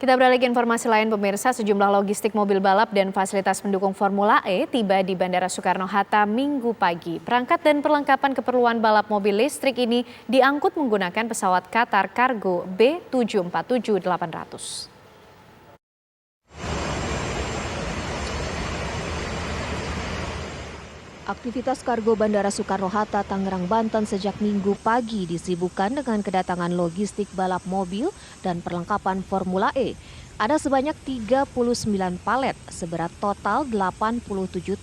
Kita beralih ke informasi lain pemirsa, sejumlah logistik mobil balap dan fasilitas pendukung Formula E tiba di Bandara Soekarno-Hatta Minggu pagi. Perangkat dan perlengkapan keperluan balap mobil listrik ini diangkut menggunakan pesawat Qatar Cargo B747-800. Aktivitas kargo Bandara Soekarno-Hatta, Tangerang, Banten sejak Minggu pagi disibukkan dengan kedatangan logistik balap mobil dan perlengkapan Formula E. Ada sebanyak 39 palet seberat total 87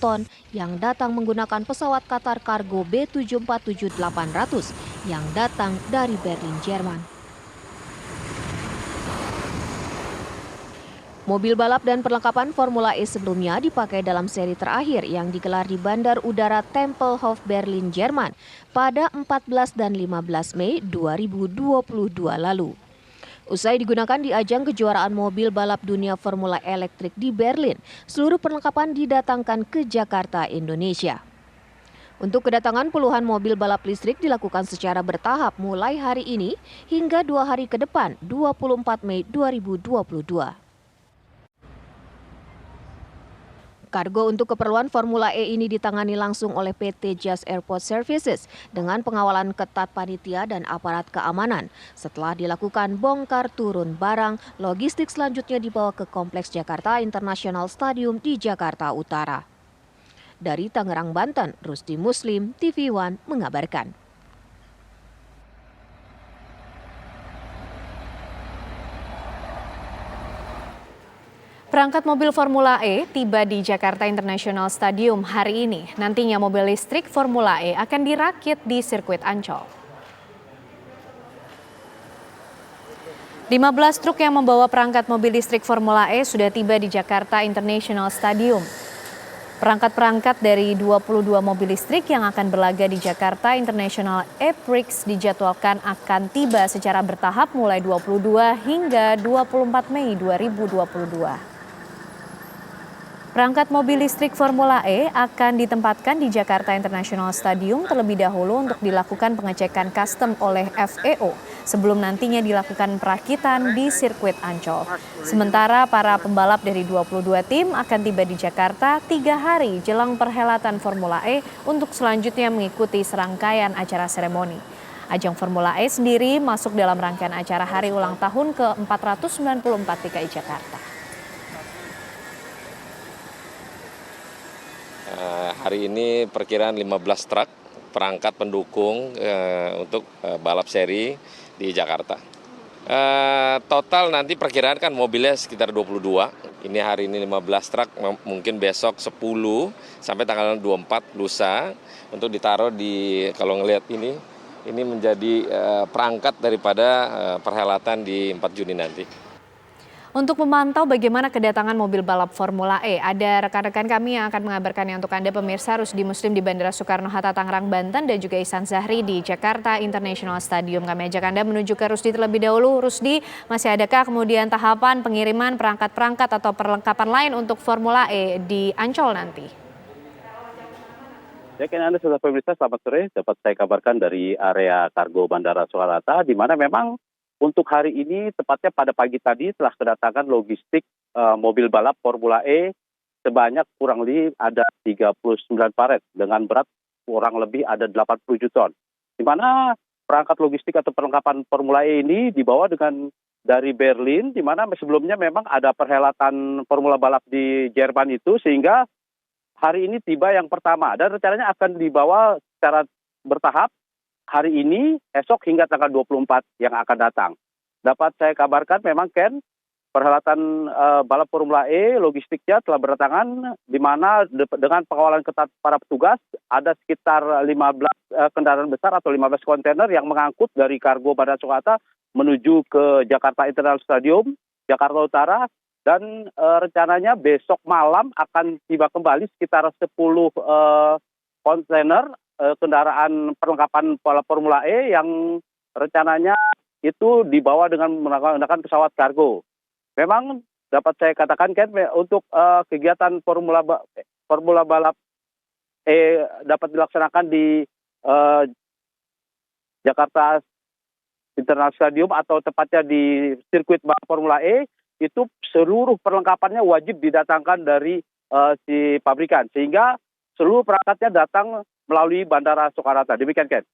ton yang datang menggunakan pesawat Qatar Cargo B747-800 yang datang dari Berlin, Jerman. Mobil balap dan perlengkapan Formula E sebelumnya dipakai dalam seri terakhir yang digelar di Bandar Udara Tempelhof, Berlin, Jerman pada 14 dan 15 Mei 2022 lalu. Usai digunakan di ajang kejuaraan mobil balap dunia Formula Elektrik di Berlin, seluruh perlengkapan didatangkan ke Jakarta, Indonesia. Untuk kedatangan puluhan mobil balap listrik dilakukan secara bertahap mulai hari ini hingga 2 hari ke depan, 24 Mei 2022. Kargo untuk keperluan Formula E ini ditangani langsung oleh PT Jas Airport Services dengan pengawalan ketat panitia dan aparat keamanan. Setelah dilakukan bongkar turun barang, logistik selanjutnya dibawa ke Kompleks Jakarta International Stadium di Jakarta Utara. Dari Tangerang, Banten, Rusdi Muslim, TV One mengabarkan. Perangkat mobil Formula E tiba di Jakarta International Stadium hari ini. Nantinya mobil listrik Formula E akan dirakit di sirkuit Ancol. 15 truk yang membawa perangkat mobil listrik Formula E sudah tiba di Jakarta International Stadium. Perangkat-perangkat dari 22 mobil listrik yang akan berlaga di Jakarta International E-Prix dijadwalkan akan tiba secara bertahap mulai 22 hingga 24 Mei 2022. Perangkat mobil listrik Formula E akan ditempatkan di Jakarta International Stadium terlebih dahulu untuk dilakukan pengecekan custom oleh FEO sebelum nantinya dilakukan perakitan di sirkuit Ancol. Sementara para pembalap dari 22 tim akan tiba di Jakarta 3 hari jelang perhelatan Formula E untuk selanjutnya mengikuti serangkaian acara seremoni. Ajang Formula E sendiri masuk dalam rangkaian acara hari ulang tahun ke-494 DKI Jakarta. Hari ini perkiraan 15 truk perangkat pendukung untuk balap seri di Jakarta. Total nanti perkiraan kan mobilnya sekitar 22. Ini hari ini 15 truk, mungkin besok 10 sampai tanggal 24 lusa untuk ditaruh di, kalau ngelihat ini menjadi perangkat daripada perhelatan di 4 Juni nanti. Untuk memantau bagaimana kedatangan mobil balap Formula E, ada rekan-rekan kami yang akan mengabarkannya untuk Anda pemirsa. Rusdi Muslim di Bandara Soekarno-Hatta, Tangerang, Banten, dan juga Ihsan Zahri di Jakarta International Stadium. Kami ajak Anda menuju ke Rusdi terlebih dahulu. Rusdi, masih adakah kemudian tahapan pengiriman perangkat-perangkat atau perlengkapan lain untuk Formula E di Ancol nanti? Ya, Anda sudah pemirsa, selamat sore. Dapat saya kabarkan dari area kargo Bandara Soekarno-Hatta, di mana memang untuk hari ini, tepatnya pada pagi tadi, telah kedatangan logistik mobil balap Formula E sebanyak kurang lebih ada 39 palet dengan berat kurang lebih ada 87 ton. Di mana perangkat logistik atau perlengkapan Formula E ini dibawa dari Berlin, di mana sebelumnya memang ada perhelatan Formula balap di Jerman itu, sehingga hari ini tiba yang pertama dan rencananya akan dibawa secara bertahap hari ini, esok hingga tanggal 24 yang akan datang. Dapat saya kabarkan memang Ken, perhelatan balap Formula E logistiknya telah berdatangan di mana dengan pengawalan ketat para petugas ada sekitar 15 kendaraan besar atau 15 kontainer yang mengangkut dari kargo Bandara Soekarno-Hatta menuju ke Jakarta International Stadium, Jakarta Utara, dan rencananya besok malam akan tiba kembali sekitar 10 kontainer kendaraan perlengkapan balap Formula E yang rencananya itu dibawa dengan menggunakan pesawat kargo. Memang dapat saya katakan Ken, untuk kegiatan Formula balap E dapat dilaksanakan di Jakarta International Stadium atau tepatnya di sirkuit balap Formula E itu seluruh perlengkapannya wajib didatangkan dari si pabrikan, sehingga seluruh perangkatnya datang melalui Bandara Soekarno-Hatta. Demikian, Ken.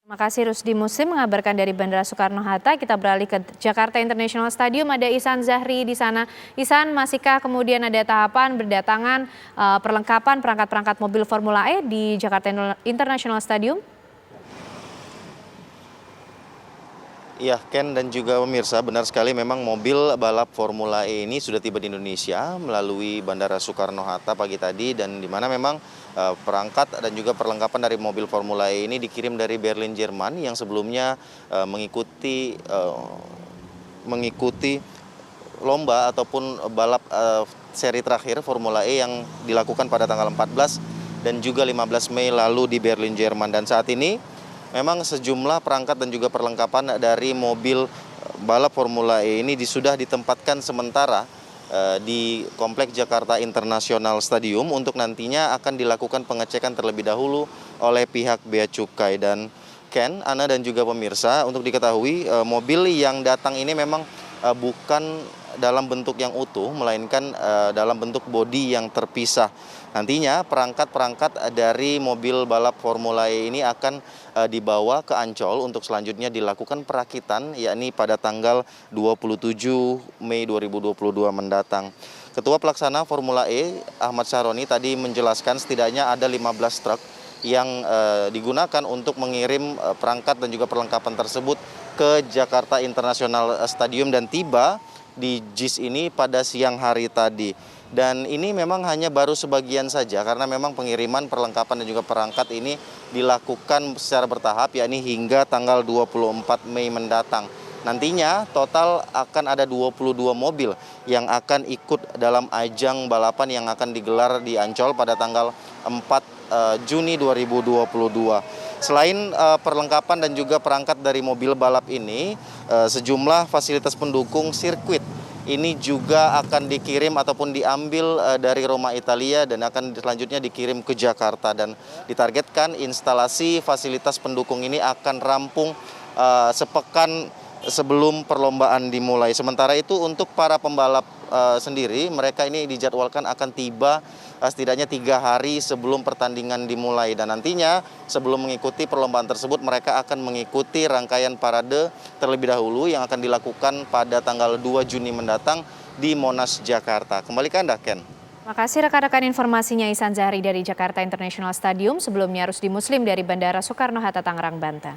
Terima kasih Rusdi Muslim mengabarkan dari Bandara Soekarno-Hatta. Kita beralih ke Jakarta International Stadium. Ada Ihsan Zahri di sana. Ihsan, masihkah kemudian ada tahapan berdatangan perlengkapan perangkat-perangkat mobil Formula E di Jakarta International Stadium? Iya, Ken dan juga pemirsa, benar sekali memang mobil balap Formula E ini sudah tiba di Indonesia melalui Bandara Soekarno-Hatta pagi tadi, dan di mana memang perangkat dan juga perlengkapan dari mobil Formula E ini dikirim dari Berlin, Jerman yang sebelumnya mengikuti lomba ataupun balap seri terakhir Formula E yang dilakukan pada tanggal 14 dan juga 15 Mei lalu di Berlin, Jerman. Dan saat ini memang sejumlah perangkat dan juga perlengkapan dari mobil balap Formula E ini sudah ditempatkan sementara di Komplek Jakarta International Stadium untuk nantinya akan dilakukan pengecekan terlebih dahulu oleh pihak Bea Cukai. Dan Ken, Ana dan juga pemirsa, untuk diketahui mobil yang datang ini memang bukan dalam bentuk yang utuh, melainkan dalam bentuk bodi yang terpisah. Nantinya perangkat-perangkat dari mobil balap Formula E ini akan dibawa ke Ancol untuk selanjutnya dilakukan perakitan, yakni pada tanggal 27 Mei 2022 mendatang. Ketua Pelaksana Formula E, Ahmad Syaroni, tadi menjelaskan setidaknya ada 15 truk yang digunakan untuk mengirim perangkat dan juga perlengkapan tersebut ke Jakarta International Stadium dan tiba di JIS ini pada siang hari tadi. Dan ini memang hanya baru sebagian saja karena memang pengiriman perlengkapan dan juga perangkat ini dilakukan secara bertahap, yakni hingga tanggal 24 Mei mendatang. Nantinya total akan ada 22 mobil yang akan ikut dalam ajang balapan yang akan digelar di Ancol pada tanggal 4 Juni 2022. Selain perlengkapan dan juga perangkat dari mobil balap ini, sejumlah fasilitas pendukung sirkuit ini juga akan dikirim ataupun diambil dari Roma, Italia, dan akan selanjutnya dikirim ke Jakarta. Dan ditargetkan instalasi fasilitas pendukung ini akan rampung sepekan sebelum perlombaan dimulai. Sementara itu untuk para pembalap sendiri, mereka ini dijadwalkan akan tiba setidaknya 3 hari sebelum pertandingan dimulai. Dan nantinya sebelum mengikuti perlombaan tersebut, mereka akan mengikuti rangkaian parade terlebih dahulu yang akan dilakukan pada tanggal 2 Juni mendatang di Monas, Jakarta. Kembali ke Anda, Ken. Terima kasih rekan-rekan informasinya Ihsan Zahri dari Jakarta International Stadium. Sebelumnya Rusdi Muslim dari Bandara Soekarno-Hatta, Tangerang, Banten.